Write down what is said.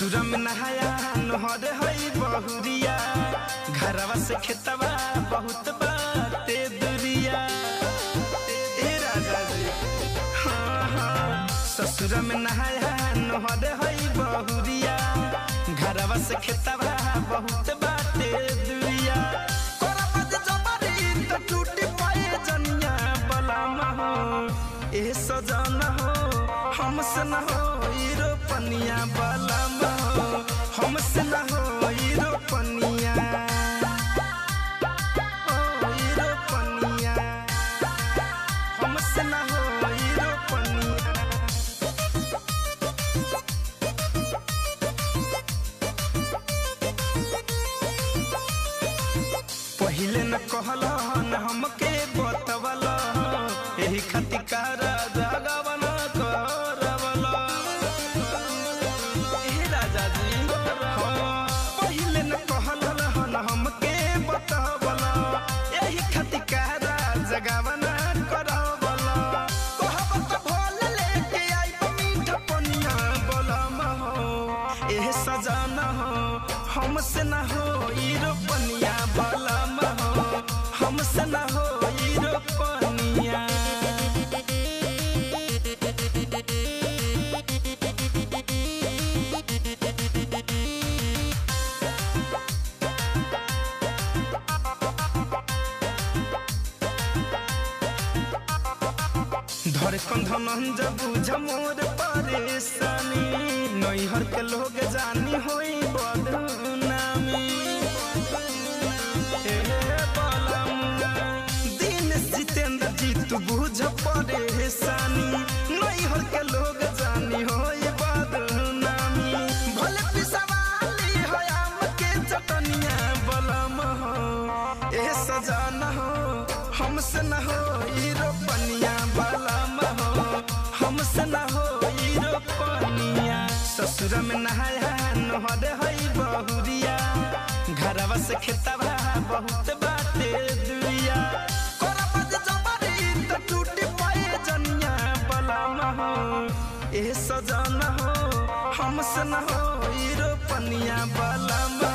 ससुर में नहाया नहर है बहुरिया, घरवा से खेतवा बहुत बाते दुरिया। ए राजा जी हाँ हाँ, ससुर में नहाया नहर है बहुरिया, घरवा से खेतवा बहुत बाते दुरिया। टूटी पाए जनिया बलामा हो ए सजना हो, हमसे न हो रो पनिया बलामा हो, हमसे न हो रो पनिया रो पनिया, हमसे न हो रो पनिया। पहिले न कहल न हमके बतवल, यही खातिर कारा जगवन करवल। राजा जी हाँ, पहिले न कहल न हमके बतवल, यही खातिर कारा जगवन करवल। कहब त भोल लेके आई मीठा पनिया बलमा हो एह सजना हो, हमसे न हो रो पनिया बलमा हो, हमसे न हो रो पनिया। धर कंधन जब बुझ मोर परेशानी, नैहर के लोग जानी होई बदनामी। दिन जितेंद्र जी तू बुझ परेशानी, नैहर के लोग जानी होई बदनामी। भले पिसवाली हो आम के चटनिया बलम हो ए सजना हो, हमसे न हो रो पनिया बलम हो, हमसे न हो रो पनिया। ससुर में नहाया नहर है बहुरिया, घरवा से खेतवा बहुत बाते दुरिया। टूटी पाए जनिया बलमा हो ए सजना हो, हमसे न हो रो पनिया बलमा।